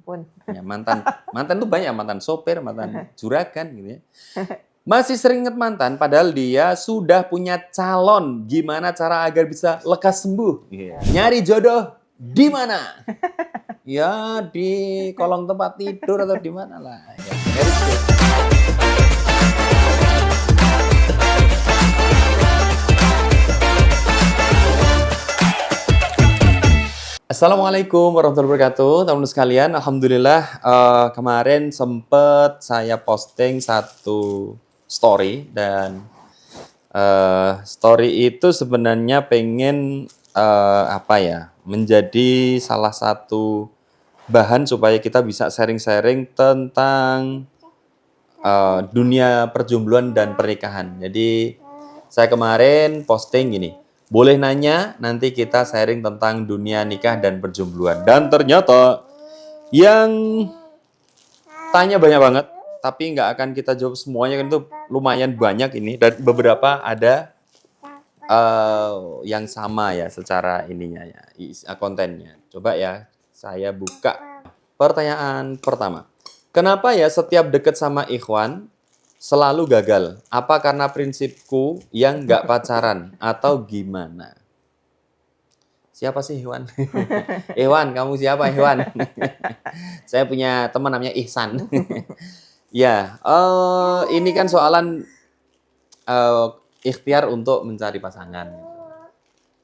ampun. Ya, mantan tuh banyak, mantan sopir, mantan juragan gitu ya. Masih sering inget mantan padahal dia sudah punya calon. Gimana cara agar bisa lekas sembuh? Nyari jodoh di mana? Ya di kolong tempat tidur atau di mana lah. Ya, garis tuh. Assalamualaikum warahmatullahi wabarakatuh, teman-teman sekalian. Alhamdulillah kemarin sempet saya posting satu story dan story itu sebenarnya pengen menjadi salah satu bahan supaya kita bisa sharing-sharing tentang dunia perjombloan dan pernikahan. Jadi saya kemarin posting gini. Boleh nanya, nanti kita sharing tentang dunia nikah dan perjombloan. Dan ternyata yang tanya banyak banget, tapi nggak akan kita jawab semuanya, kan itu lumayan banyak ini. Dan beberapa ada yang sama ya secara ininya ya, kontennya. Coba ya, saya buka. Pertanyaan pertama. Kenapa ya setiap deket sama Ikhwan selalu gagal? Apa karena prinsipku yang nggak pacaran atau gimana? Siapa sih Ikhwan? Ikhwan, kamu siapa Ikhwan? Saya punya teman namanya Ihsan. Ya, ini kan soalan ikhtiar untuk mencari pasangan.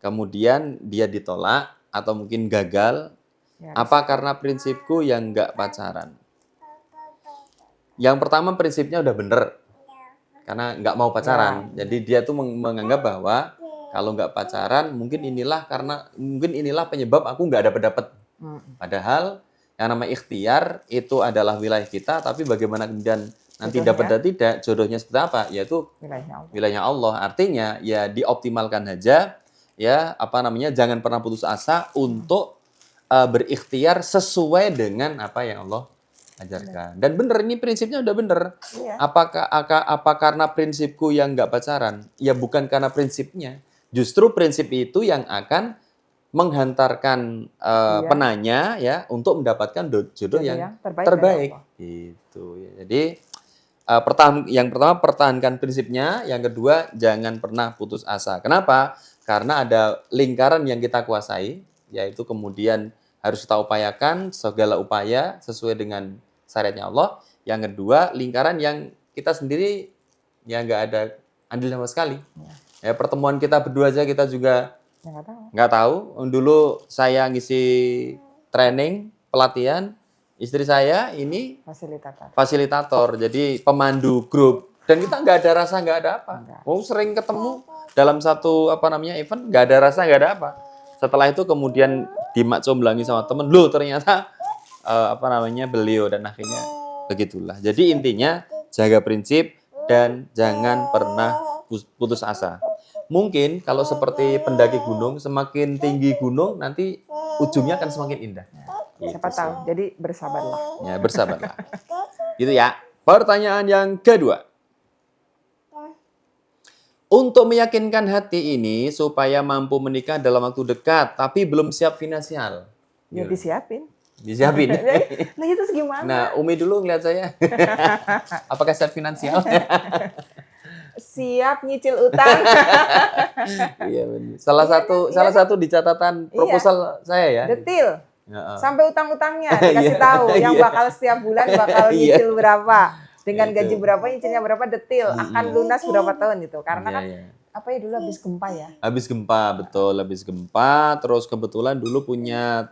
Kemudian dia ditolak atau mungkin gagal. Apa karena prinsipku yang nggak pacaran? Yang pertama prinsipnya udah bener, karena nggak mau pacaran. Jadi dia tuh menganggap bahwa kalau nggak pacaran mungkin inilah penyebab aku nggak dapet. Padahal yang namanya ikhtiar itu adalah wilayah kita, tapi bagaimana kemudian nanti dapat dan tidak, jodohnya seperti apa, yaitu wilayahnya Allah. Artinya ya dioptimalkan aja, ya jangan pernah putus asa untuk berikhtiar sesuai dengan apa yang Allah ajarkan. Dan bener, ini prinsipnya udah bener. Iya. Apa karena prinsipku yang nggak pacaran? Ya bukan karena prinsipnya. Justru prinsip itu yang akan menghantarkan penanya ya untuk mendapatkan jodoh yang terbaik. Gitu ya. Jadi yang pertama pertahankan prinsipnya, yang kedua jangan pernah putus asa. Kenapa? Karena ada lingkaran yang kita kuasai, yaitu kemudian harus kita upayakan segala upaya sesuai dengan syariatnya Allah. Yang kedua, lingkaran yang kita sendiri ya nggak ada andil sama sekali. Ya, pertemuan kita berdua aja kita juga nggak tahu. Dulu saya ngisi training, pelatihan, istri saya ini fasilitator, jadi pemandu grup. Dan kita nggak ada rasa, nggak ada apa. Sering ketemu dalam satu event, nggak ada rasa, nggak ada apa. Setelah itu kemudian dimakcomblangi sama temen, loh ternyata beliau, dan akhirnya begitulah. Jadi intinya jaga prinsip dan jangan pernah putus asa. Mungkin kalau seperti pendaki gunung, semakin tinggi gunung nanti ujungnya akan semakin indah. Siapa tahu. Jadi bersabarlah. Ya, bersabarlah. Gitu ya. Pertanyaan yang kedua. Untuk meyakinkan hati ini supaya mampu menikah dalam waktu dekat, tapi belum siap finansial. Ya disiapin. Disiapin. Nah itu gimana? Nah, Umi dulu ngeliat saya. Apakah siap finansial? Siap nyicil utang. Iya benar. Salah satu di catatan proposal saya ya. Detil. Sampai utang-utangnya dikasih tahu. Yang bakal setiap bulan bakal nyicil berapa. Dengan gaji berapa, nyicilnya berapa, detil. Akan lunas berapa tahun gitu. Karena dulu habis gempa ya. Habis gempa, betul. Habis gempa. Terus kebetulan dulu punya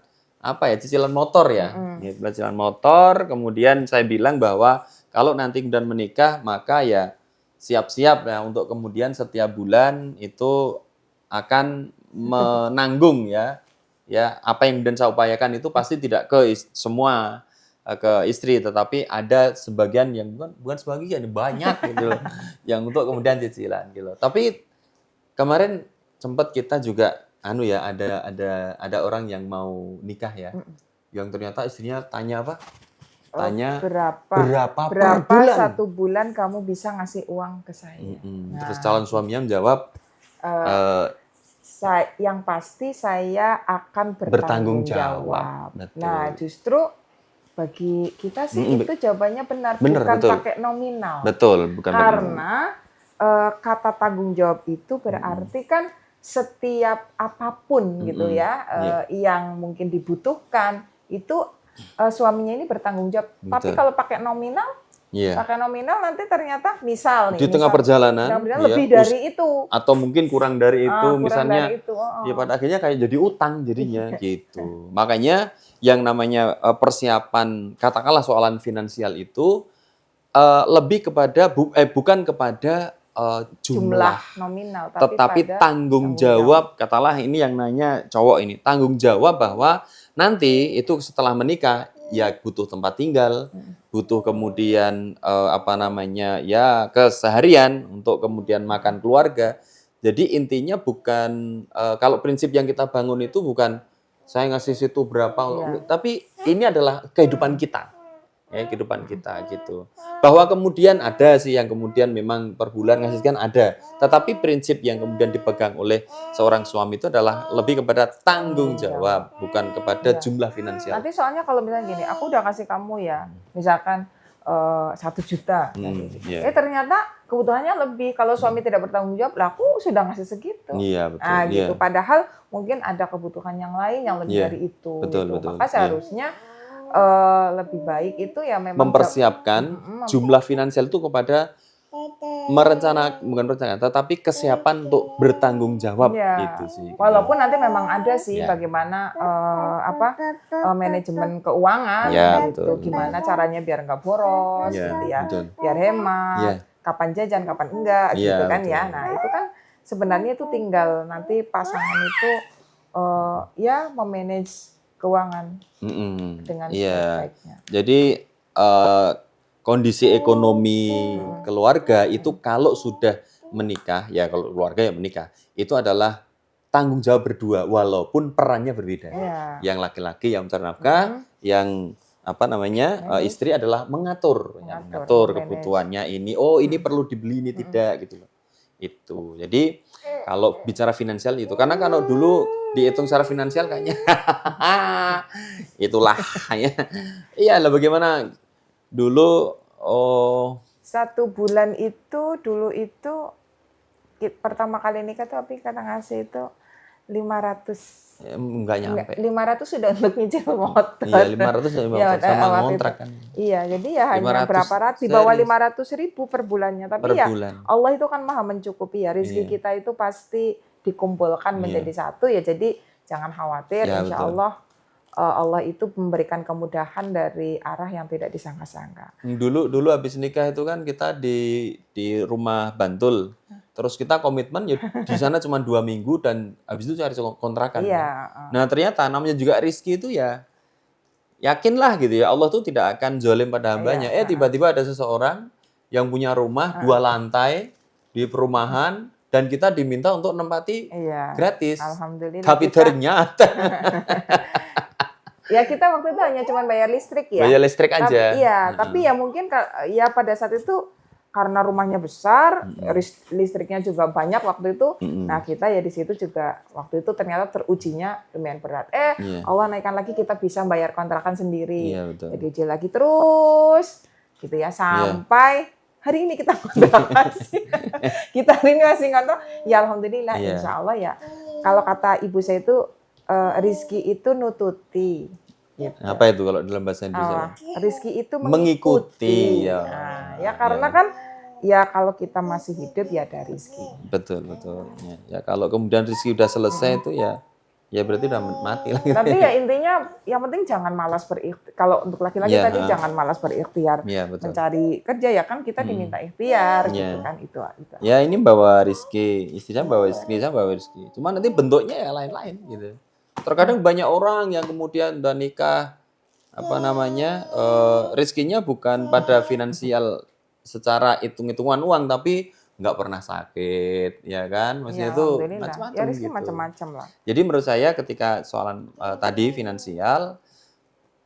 cicilan motor ya. Cicilan motor. Kemudian saya bilang bahwa kalau nanti kemudian menikah, maka ya siap-siap ya untuk kemudian setiap bulan itu akan menanggung ya apa yang kemudian saya upayakan itu pasti tidak semua ke istri, tetapi ada sebagian yang bukan sebagian, banyak gitu loh, yang untuk kemudian cicilan gitu. Tapi kemarin sempat kita juga ada orang yang mau nikah ya, yang ternyata istrinya tanya berapa per bulan? 1 bulan kamu bisa ngasih uang ke saya. Terus calon suaminya menjawab, yang pasti saya akan bertanggung jawab. Betul. Nah justru bagi kita sih itu jawabannya benar, Bener, bukan betul. pakai nominal. Betul, bukan pakai nominal. Karena kata tanggung jawab itu berarti kan setiap apapun gitu ya yang mungkin dibutuhkan itu suaminya ini bertanggung jawab. Tapi kalau pakai nominal, nanti ternyata misal nih di tengah perjalanan lebih dari itu atau mungkin kurang dari itu, misalnya dari itu. Ya pada akhirnya kayak jadi utang jadinya gitu. Makanya yang namanya persiapan katakanlah soalan finansial itu lebih kepada bukan kepada jumlah nominal, tetapi tanggung jawab. Katalah ini yang nanya cowok ini, tanggung jawab bahwa nanti itu setelah menikah ya butuh tempat tinggal, butuh kemudian ya keseharian untuk kemudian makan keluarga. Jadi intinya bukan kalau prinsip yang kita bangun itu bukan saya ngasih situ berapa, tapi ini adalah kehidupan kita. Ya, kehidupan kita gitu. Bahwa kemudian ada sih yang kemudian memang per bulan ngasih sekian ada. Tetapi prinsip yang kemudian dipegang oleh seorang suami itu adalah lebih kepada tanggung jawab, bukan kepada jumlah finansial. Nanti soalnya kalau misalnya gini, aku udah kasih kamu ya, misalkan 1 juta. Ternyata kebutuhannya lebih. Kalau suami tidak bertanggung jawab, lah aku sudah ngasih segitu. Iya, betul. Gitu. Padahal mungkin ada kebutuhan yang lain yang lebih dari itu. Betul, gitu. Maka seharusnya lebih baik itu ya memang mempersiapkan jumlah finansial itu kepada bukan rencana, tetapi kesiapan untuk bertanggung jawab gitu sih. Walaupun nanti memang ada sih bagaimana manajemen keuangan gitu, gimana caranya biar nggak boros gitu ya, biar hemat, kapan jajan, kapan enggak gitu kan ya. Nah itu kan sebenarnya itu tinggal nanti pasangan itu memanage keuangan dengan sebaik-baiknya. Jadi kondisi ekonomi keluarga itu kalau sudah menikah, ya kalau keluarga yang menikah, itu adalah tanggung jawab berdua walaupun perannya berbeda. Yang laki-laki yang mencari nafkah, yang istri adalah mengatur kebutuhannya ini. Oh, ini perlu dibeli, ini tidak gitu loh. Itu. Jadi kalau bicara finansial itu, karena kalau dulu dihitung secara finansial kayaknya itulah ya. Iyalah bagaimana dulu 1 bulan itu dulu itu pertama kali nikah tuh Abi kata ngasih itu 500. Enggak nyampe. 500 sudah untuk nyicil motor. Iya, 500 sama ngontrak kan. Iya, jadi ya hanya berapa ratus, di bawah 500.000 per bulannya. Tapi Allah itu kan maha mencukupi ya. Rezeki kita itu pasti dikumpulkan menjadi satu ya. Jadi jangan khawatir, insya Allah Allah itu memberikan kemudahan dari arah yang tidak disangka-sangka. Dulu habis nikah itu kan kita di rumah Bantul. Terus kita komitmen ya di sana cuma 2 minggu dan habis itu cari kontrakan. Nah ternyata namanya juga rezeki itu ya yakinlah gitu ya Allah tuh tidak akan zalim pada hambanya. Tiba-tiba ada seseorang yang punya rumah 2 lantai di perumahan dan kita diminta untuk nempati gratis. Alhamdulillah. Tapi ternyata ya kita waktu itu hanya cuma bayar listrik ya. Bayar listrik aja. Tapi ya mungkin ya pada saat itu karena rumahnya besar, listriknya juga banyak waktu itu. Nah, kita ya di situ juga waktu itu ternyata terujinya lumayan berat. Allah naikkan lagi kita bisa bayar kontrakan sendiri. Jadi uji lagi terus gitu ya sampai hari ini kita kontrakan sih. Kita hari ini masih kontrak. Ya alhamdulillah insya Allah ya. Kalau kata ibu saya itu rizki itu nututi. Gitu. Apa itu kalau dalam bahasa Indonesia? Rizki itu mengikuti. Ya karena kan ya kalau kita masih hidup ya ada rizki. Betul. Ya kalau kemudian rizki udah selesai itu ya berarti udah mati lah. Tapi ya intinya yang penting jangan malas berikhtiar. Kalau untuk laki-laki tadi jangan malas berikhtiar mencari kerja ya kan kita diminta ikhtiar gitu kan itu. Ya ini bawa rizki, istrinya bawa rizki, saya bawa rizki. Cuma nanti bentuknya ya lain-lain gitu. Terkadang banyak orang yang kemudian udah nikah rezekinya bukan pada finansial secara hitung-hitungan uang tapi nggak pernah sakit ya kan maksudnya itu macam-macam gitu. Macam-macam lah. Jadi menurut saya ketika soalan tadi finansial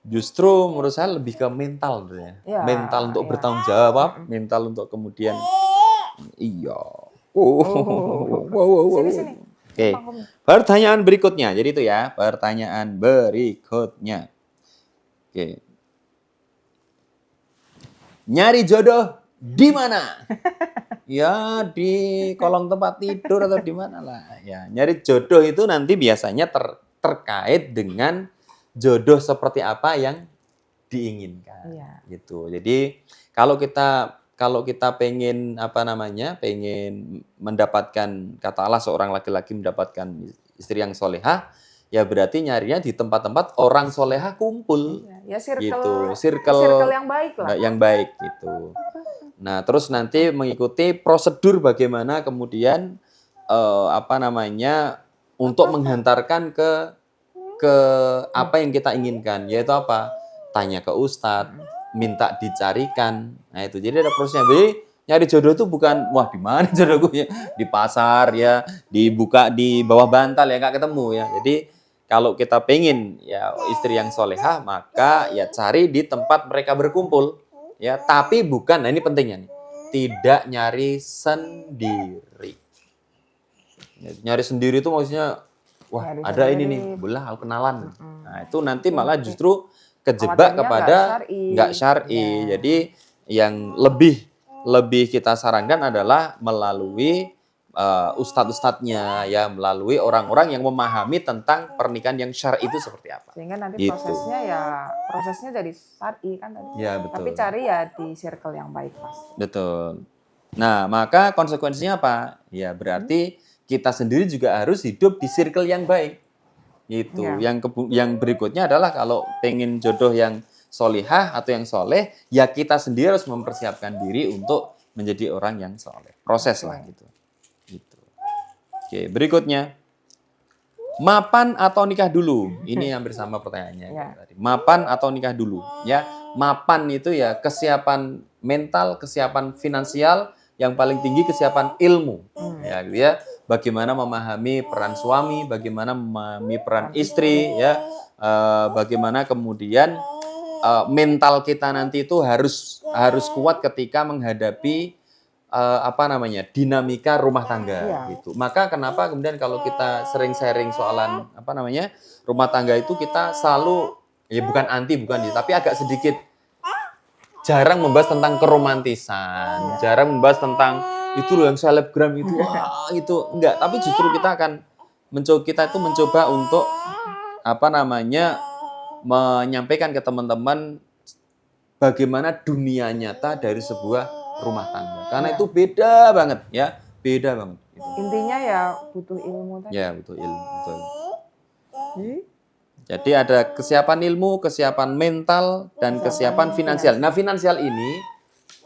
justru menurut saya lebih ke mental mental untuk bertanggung jawab, mental untuk kemudian Sini. Oke. Pertanyaan berikutnya. Jadi itu ya, pertanyaan berikutnya. Oke. Nyari jodoh di mana? Ya di kolong tempat tidur atau di mana lah. Ya, nyari jodoh itu nanti biasanya terkait dengan jodoh seperti apa yang diinginkan. Iya. Gitu. Jadi kalau kita pengen pengen mendapatkan, katakanlah seorang laki-laki mendapatkan istri yang solehah, ya berarti nyarinya di tempat-tempat orang solehah kumpul. Ya Gitu. circle yang baik lah. Yang baik gitu. Nah, terus nanti mengikuti prosedur bagaimana kemudian untuk menghantarkan ke apa yang kita inginkan, yaitu apa? Tanya ke ustadz, minta dicarikan. Nah, itu. Jadi ada prosesnya. Jadi nyari jodoh itu bukan wah di mana jodohku ya? Di pasar ya, dibuka di bawah bantal ya nggak ketemu ya. Jadi kalau kita pengen ya istri yang solehah, maka ya cari di tempat mereka berkumpul. Ya, tapi bukan, nah ini pentingnya nih, tidak nyari sendiri. Nyari sendiri itu maksudnya, wah nyari ada sendiri. Ini nih, boleh aku kenalan. Nah itu nanti malah justru kejebak kepada nggak syar'i. Ya. Jadi yang lebih kita sarankan adalah melalui ustadz-ustadznya, ya, melalui orang-orang yang memahami tentang pernikahan yang syar'i itu seperti apa. Sehingga nanti prosesnya dari syar'i kan tadi. Ya, betul. Tapi cari ya di circle yang baik pasti. Betul. Nah, maka konsekuensinya apa? Ya berarti kita sendiri juga harus hidup di circle yang baik. Gitu. Ya. Yang berikutnya adalah kalau pengen jodoh yang solihah atau yang soleh, ya kita sendiri harus mempersiapkan diri untuk menjadi orang yang soleh. Proses lah gitu. Oke, berikutnya. Mapan atau nikah dulu? Ini hampir sama pertanyaannya. Ya. Mapan atau nikah dulu? Ya, mapan itu ya kesiapan mental, kesiapan finansial, yang paling tinggi kesiapan ilmu. Ya, gitu ya. Bagaimana memahami peran suami, bagaimana memahami peran istri, ya. Bagaimana kemudian mental kita nanti itu harus kuat ketika menghadapi dinamika rumah tangga gitu. Maka kenapa kemudian kalau kita sering sharing soalan rumah tangga itu kita selalu bukan tapi agak sedikit jarang membahas tentang keromantisan, jarang membahas tentang itu loh yang selebgram itu, itu enggak, tapi justru kita mencoba untuk menyampaikan ke teman-teman bagaimana dunia nyata dari sebuah rumah tangga. Karena itu beda banget ya, beda banget. Gitu. Intinya ya butuh ilmu tadi. Ya, butuh ilmu, betul. Jadi ada kesiapan ilmu, kesiapan mental, dan kesiapan finansial. Nah, finansial ini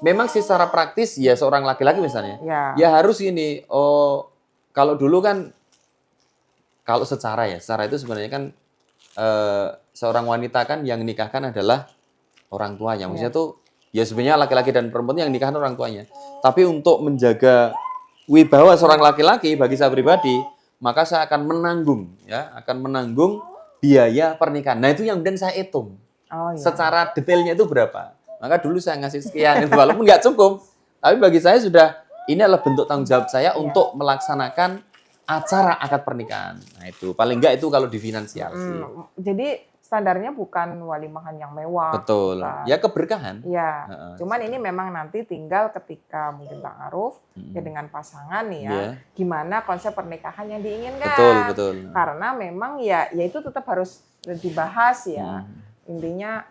memang secara praktis ya seorang laki-laki misalnya, ya harus ini. Kalau dulu kan, kalau secara itu sebenarnya kan seorang wanita kan yang nikahkan adalah orang tuanya. Maksudnya tuh ya sebenarnya laki-laki dan perempuan yang nikahan orang tuanya. Tapi untuk menjaga wibawa seorang laki-laki bagi saya pribadi, maka saya akan menanggung biaya pernikahan. Nah, itu yang kemudian saya hitung. Secara detailnya itu berapa. Maka dulu saya ngasih sekian, walaupun nggak cukup. Tapi bagi saya ini adalah bentuk tanggung jawab saya untuk melaksanakan acara akad pernikahan. Nah, itu paling nggak itu kalau di finansial sih. Jadi standarnya bukan walimahan yang mewah. Betul. Bukan. Ya keberkahan. Ya. Cuman ini memang nanti tinggal ketika mungkin ta'aruf ya dengan pasangan nih ya. Gimana konsep pernikahan yang diinginkan. Betul. Karena memang ya itu tetap harus dibahas ya. Intinya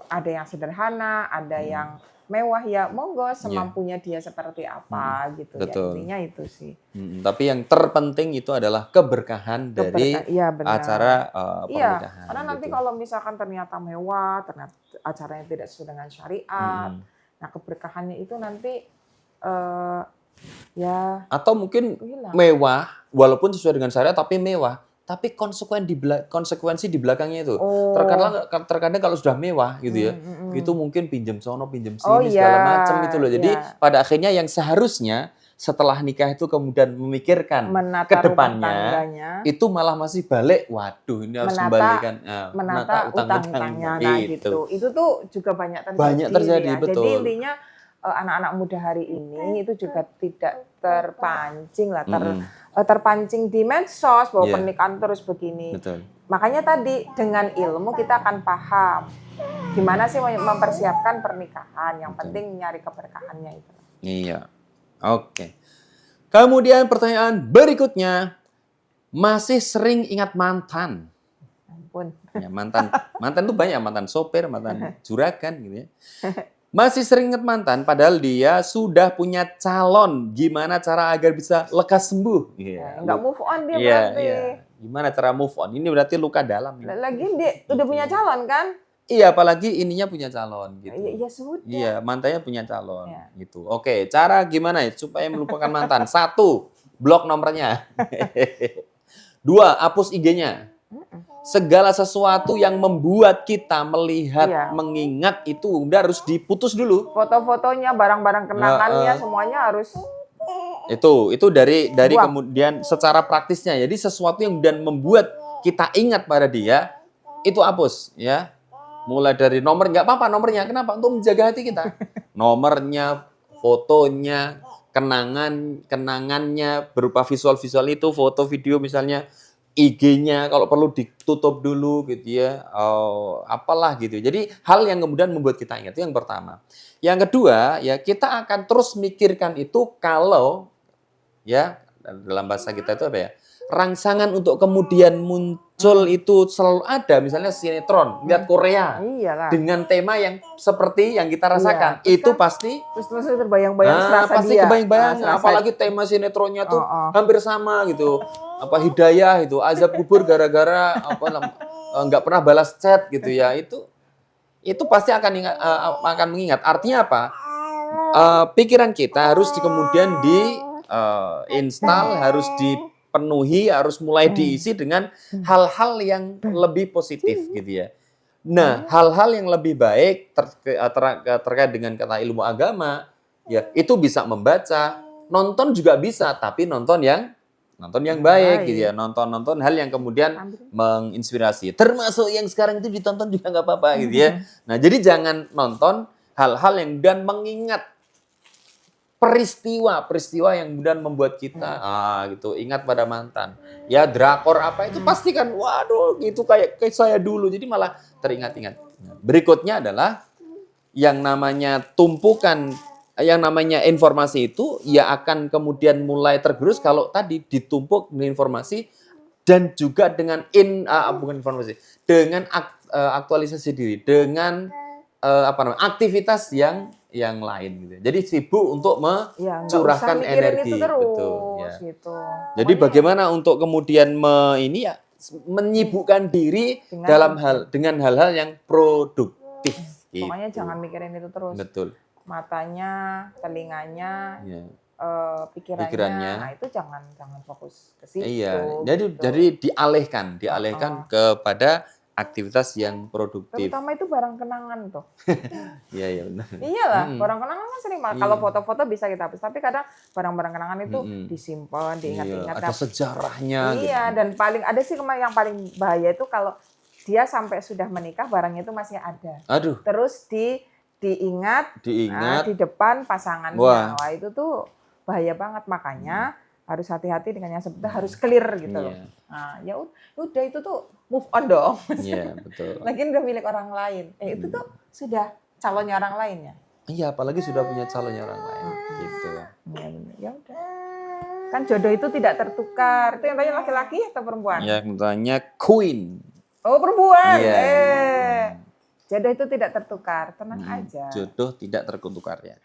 ada yang sederhana, ada yang mewah ya, monggo semampunya dia seperti apa gitu. Betul. Ya. Intinya itu sih. Tapi yang terpenting itu adalah keberkahan dari acara pernikahan. Karena nanti kalau misalkan ternyata mewah, ternyata acaranya tidak sesuai dengan syariat, nah keberkahannya itu nanti atau mungkin mewah, walaupun sesuai dengan syariat tapi mewah. Tapi konsekuensi di belakangnya itu. Terkadang kalau sudah mewah gitu ya, itu mungkin pinjam sono, pinjam sini, segala macam itu loh. Jadi pada akhirnya yang seharusnya setelah nikah itu kemudian memikirkan ke depannya, itu malah masih balik, waduh ini harus kembalikan. Menata utang-utangnya. Nah gitu. Itu tuh juga banyak terjadi. Ya. Betul. Jadi intinya anak-anak muda hari ini itu juga tidak terpancing lah, terpancing di medsos bahwa pernikahan terus begini. Betul. Makanya tadi dengan ilmu kita akan paham gimana sih mempersiapkan pernikahan. Yang penting nyari keberkahannya itu. Iya. Oke. Kemudian pertanyaan berikutnya, masih sering ingat mantan? Ampun. Ya, mantan tuh banyak, mantan sopir, mantan juragan gitu ya. Masih sering ingat mantan padahal dia sudah punya calon. Gimana cara agar bisa lekas sembuh? Iya. Nggak move on dia Iya, berarti. iya. Gimana cara move on? Ini berarti luka dalam. Lagi dia udah punya calon kan? Iya, apalagi ininya punya calon gitu. Iya sudah. Iya, mantannya punya calon gitu. Oke, cara gimana ya supaya melupakan mantan? 1, blok nomornya. 2, hapus IG-nya. Segala sesuatu yang membuat kita melihat, mengingat itu udah harus diputus dulu. Foto-fotonya, barang-barang kenangannya semuanya harus. Itu dari kemudian secara praktisnya. Jadi sesuatu yang kemudian membuat kita ingat pada dia itu hapus ya. Mulai dari nomor, nggak apa-apa nomornya. Kenapa? Untuk menjaga hati kita. Nomornya, fotonya, kenangannya berupa visual-visual itu, foto, video misalnya, IG-nya kalau perlu ditutup dulu gitu ya. Apalah gitu. Jadi hal yang kemudian membuat kita ingat itu yang pertama. Yang kedua, ya kita akan terus mikirkan itu kalau ya dalam bahasa kita itu apa ya? Rangsangan untuk kemudian muncul itu selalu ada, misalnya sinetron, lihat Korea, dengan tema yang seperti yang kita rasakan, itu kan, pasti terus terbayang-bayang pasti kebayang-bayang, apalagi tema sinetronnya tuh hampir sama gitu, apa hidayah itu, azab kubur gara-gara nggak pernah balas chat gitu ya, itu pasti akan mengingat. Artinya apa? Pikiran kita harus kemudian install, harus dipenuhi, harus mulai diisi dengan hal-hal yang lebih positif gitu ya. Nah, hal-hal yang lebih baik terkait dengan kata ilmu agama, ya itu bisa membaca, nonton juga bisa, tapi nonton yang baik gitu ya, nonton hal yang kemudian menginspirasi. Termasuk yang sekarang itu ditonton juga nggak apa-apa gitu ya. Nah, jadi jangan nonton hal-hal yang dan mengingat peristiwa yang kemudian membuat kita gitu ingat pada mantan. Ya drakor apa itu pasti kan waduh gitu kayak saya dulu. Jadi malah teringat-ingat. Berikutnya adalah yang namanya tumpukan, yang namanya informasi itu ya akan kemudian mulai tergerus kalau tadi ditumpuk dengan informasi dan juga dengan dengan aktualisasi diri, dengan aktivitas yang lain gitu. Jadi sibuk untuk mencurahkan energi betul ya. Gitu. Jadi bagaimana untuk kemudian menyibukkan diri dengan hal-hal yang produktif. Pokoknya jangan mikirin itu terus. Betul. Matanya, telinganya, pikirannya. Nah, itu jangan fokus ke situ. Iya. Jadi dialihkan kepada aktivitas yang produktif. Terutama itu barang kenangan tuh. Iya benar. Iyalah, barang kenangan kan sering banget. Kalau foto-foto bisa kita hapus, tapi kadang barang-barang kenangan itu disimpan, diingat-ingat. Ada sejarahnya. Iya, gitu. Dan ada sih yang paling bahaya itu kalau dia sampai sudah menikah barangnya itu masih ada. Aduh. Terus diingat di depan pasangannya. Wah, itu tuh bahaya banget, makanya harus hati-hati dengan yang sebentar, harus clear gitu loh. Nah, ya udah itu tuh move on dong. Iya, betul. Lagian udah milik orang lain. Itu tuh sudah calonnya orang lain ya. Iya, apalagi sudah punya calonnya orang lain gitu. Ya udah. Kan jodoh itu tidak tertukar. Itu yang tanya laki-laki atau perempuan? Yang tanya Queen. Oh, perempuan. Iya. Jodoh itu tidak tertukar. Tenang aja. Jodoh tidak tertukar ya.